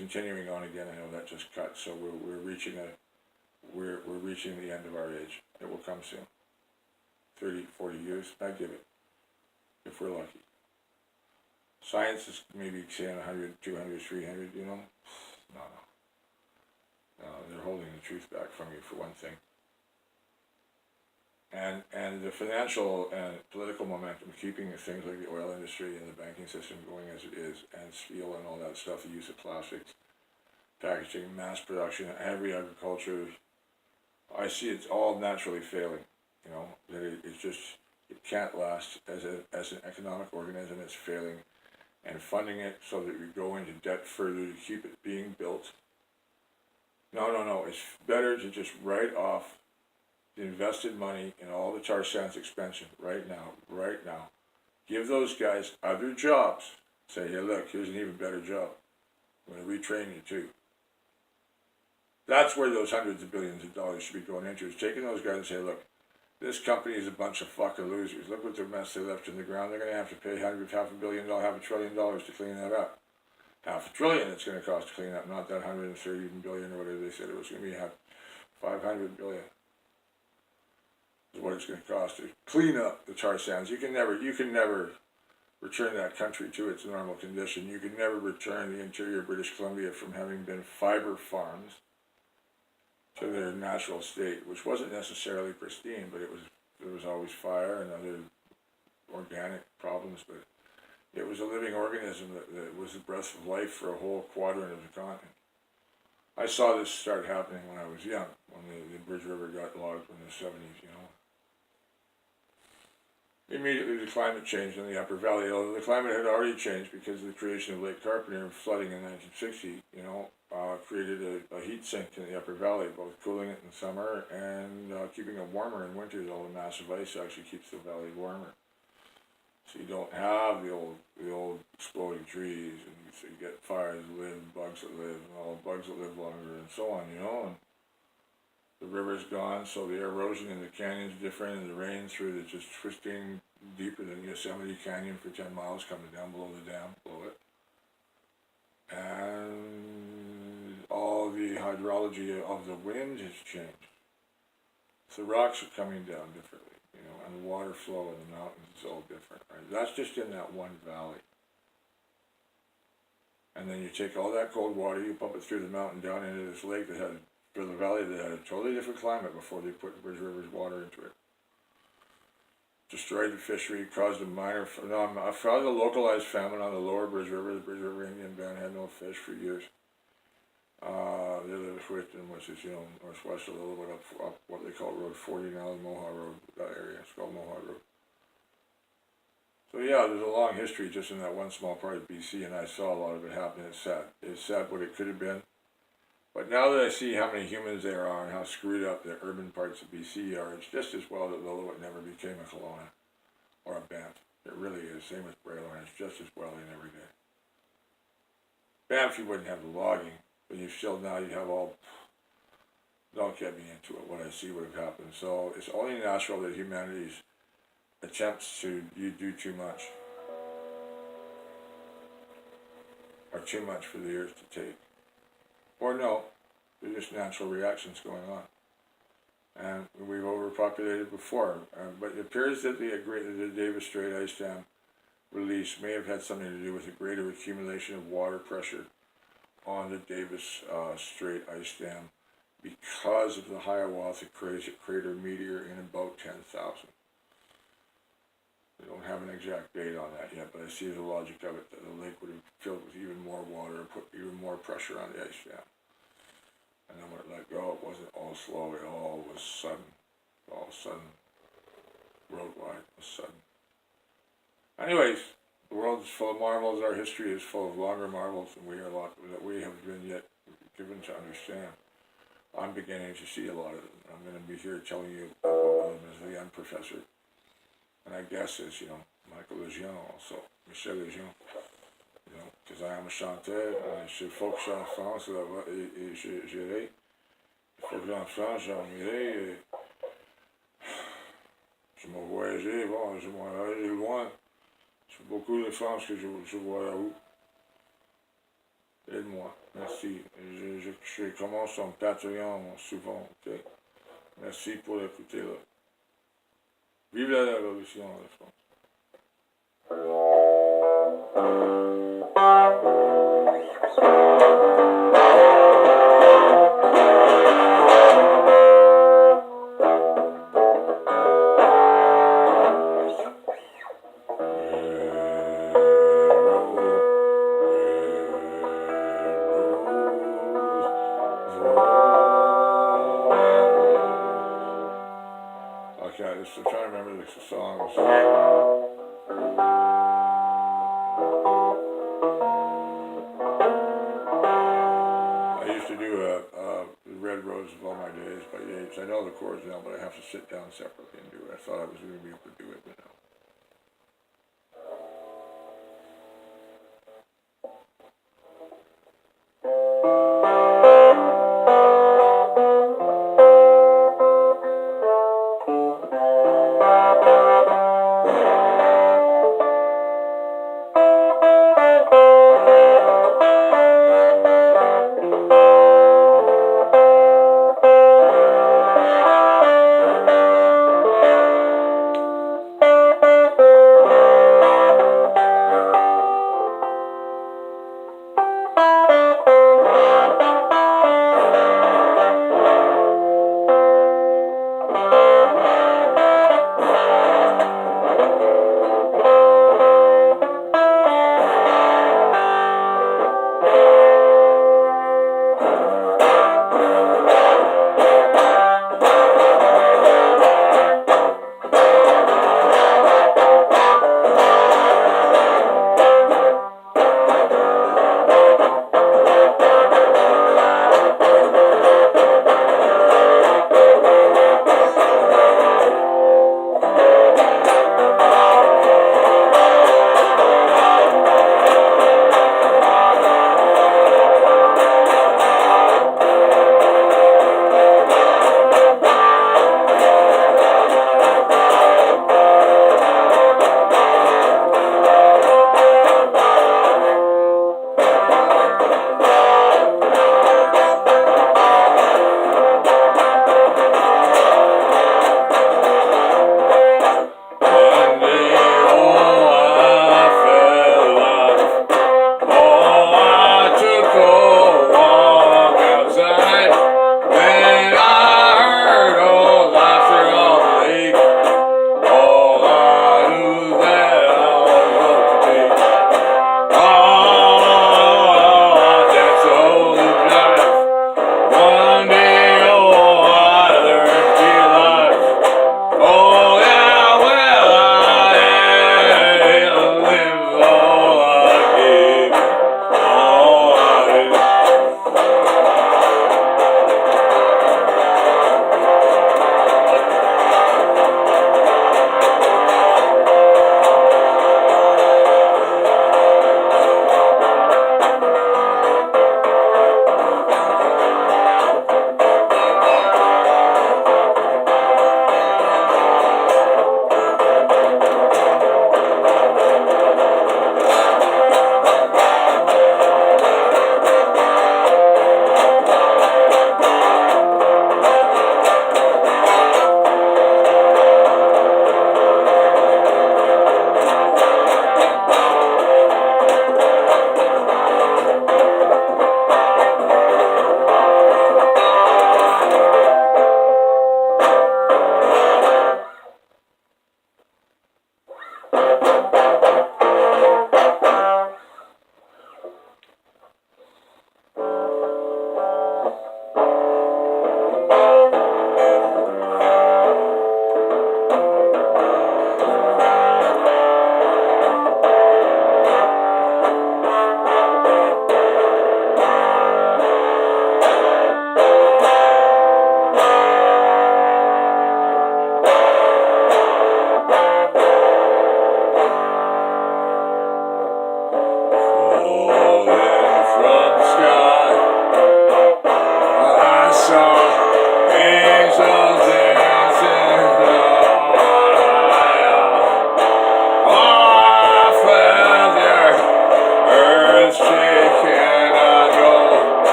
continuing on again. I know that just cut, so we're reaching the end of our age. It will come soon. 30, 40 years, I give it, if we're lucky. Science is maybe saying 100, 200, 300, you know? No. They're holding the truth back from you, for one thing. And the financial and political momentum, keeping things like the oil industry and the banking system going as it is, and steel and all that stuff, the use of plastics, packaging, mass production, heavy agriculture, I see it's all naturally failing. You know, that it can't last as an economic organism. It's failing, and funding it so that we go into debt further to keep it being built. No. It's better to just write off the invested money in all the tar sands expansion right now. Give those guys other jobs. Say, hey, look, here's an even better job. I'm going to retrain you too. That's where those hundreds of billions of dollars should be going into, is taking those guys and say, look, this company is a bunch of fucking losers. Look what the mess they left in the ground. They're going to have to pay half a trillion dollars to clean that up. $500 billion it's going to cost to clean up, not that 130 billion or whatever they said it was going to be. 500 billion is what it's going to cost to clean up the tar sands. You can never return that country to its normal condition. You can never return the interior British Columbia from having been fiber farms to their natural state, which wasn't necessarily pristine, but there was always fire and other organic problems, but it was a living organism that was the breath of life for a whole quadrant of the continent. I saw this start happening when I was young, when the Bridge River got logged in the 70s, you know. Immediately the climate changed in the Upper Valley, although the climate had already changed because of the creation of Lake Carpenter and flooding in 1960, you know, created a heat sink in the Upper Valley, both cooling it in summer and keeping it warmer in winters. All the massive ice actually keeps the valley warmer. So you don't have the old exploding trees, and so you get fires that live, bugs that live, and all the bugs that live longer, and so on, you know. And the river's gone, so the erosion in the canyon's different, and the rain through it's just twisting deeper than Yosemite Canyon for 10 miles coming down below the dam, below it. And all the hydrology of the wind has changed. So the rocks are coming down differently, you know, and the water flow in the mountains is all different, right? That's just in that one valley. And then you take all that cold water, you pump it through the mountain down into this lake through the valley that had a totally different climate before they put Bridge River's water into it. Destroyed the fishery, caused a localized famine on the lower Bridge River. The Bridge River Indian Band had no fish for years. They live in Whitton, which is, you know, northwest a little bit up what they call Road 40 now, the Mohawk Road, that area. It's called Mohawk Road. So yeah, there's a long history just in that one small part of BC, and I saw a lot of it happen. It's sad. It's sad what it could have been. But now that I see how many humans there are and how screwed up the urban parts of BC are, it's just as well that Lillooet never became a Kelowna or a Banff. It really is. Same with Braylor, it's just as well they never did. Banff, you wouldn't have the logging, but you have all, don't get me into it, what I see would have happened. So it's only natural that humanity's attempts to do too much are too much for the earth to take. Or no, they're just natural reactions going on. And we've overpopulated before. But it appears that the Davis Strait ice dam release may have had something to do with a greater accumulation of water pressure on the Davis Strait ice dam because of the Hiawatha crater meteor in about 10,000. I don't have an exact date on that yet, but I see the logic of it, that the lake would have filled with even more water and put even more pressure on the ice dam. And then when it let go, it wasn't all slow, it all was sudden. All of a sudden, worldwide, it was sudden. Anyways, the world is full of marvels, our history is full of longer marvels than that we have been yet given to understand. I'm beginning to see a lot of them. I'm going to be here telling you about them as a young professor. And I guess as, you know, Michael le Géant also, Michel le Géant, you know, because I am a chanteur, il faut que je en France, et j'irai, il faut que j'en France, j'en irai, je m'en voyager, bon, je m'en aller loin, c'est beaucoup de France que je vois là-haut. Aide-moi. Merci. Je commence en Patreon souvent. Okay? Merci pour l'écouter là. Vive la révolution, la France. I'm trying to remember the songs. I used to do the Red Rose of All My Days by Yates. I know the chords now, but I have to sit down separately and do it. I thought I was going to be able to do it, but no.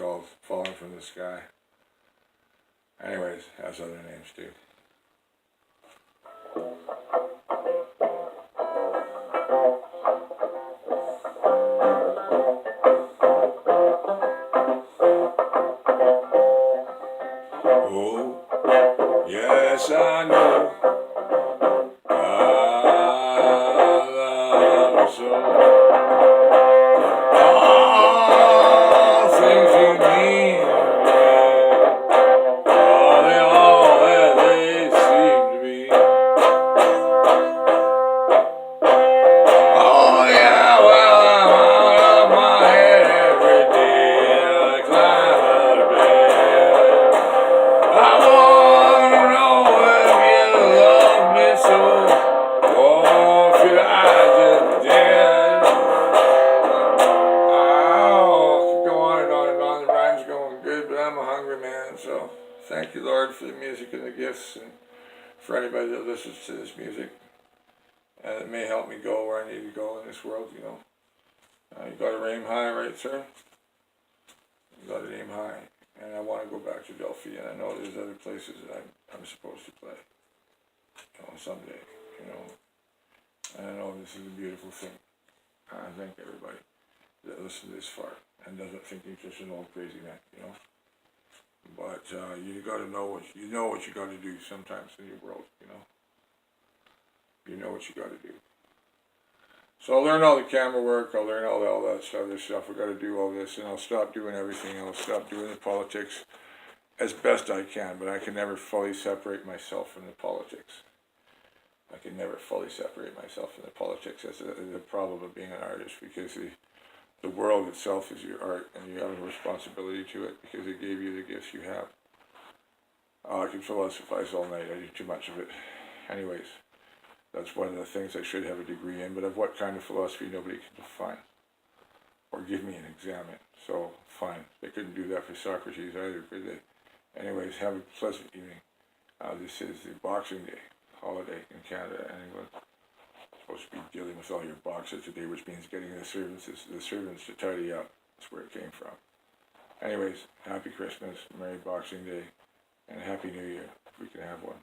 called Falling from the Sky. Anyways, has other names too. Oh, yes, I know. I love you so. All things you mean to me, are they all that they seem to be? Oh yeah, well I'm out of my head every day, and I climb out of bed. I wanna know if you love me so, or should I just dead? Oh, could go on and on and on. The rhyme's going good, but I'm a hungry man, so thank you, Lord, for the music and the gifts, and for anybody that listens to this music. And it may help me go where I need to go in this world, you know. You gotta aim high, right, sir? You gotta aim high. And I want to go back to Delphi, and I know there's other places that I'm supposed to play, you know, someday, you know. And I know this is a beautiful thing. I thank everybody that listened this far and doesn't think you're just an old crazy man, you know. But you got to know what you got to do sometimes in your world, you know. You know what you got to do. So I'll learn all the camera work. I'll learn all that other stuff. I got to do all this, and I'll stop doing everything. I'll stop doing the politics as best I can. But I can never fully separate myself from the politics. I can never fully separate myself from the politics. That's the problem of being an artist, because the world itself is your art, and you have a responsibility to it because it gave you the gifts you have. I can philosophize all night. I do too much of it. Anyways. That's one of the things I should have a degree in, but of what kind of philosophy nobody can define or give me an exam in. So, fine. They couldn't do that for Socrates either, could they? Anyways, have a pleasant evening. This is the Boxing Day holiday in Canada and England. Supposed to be dealing with all your boxes today, which means getting the servants to tidy up. That's where it came from. Anyways, happy Christmas, Merry Boxing Day, and Happy New Year, if we can have one.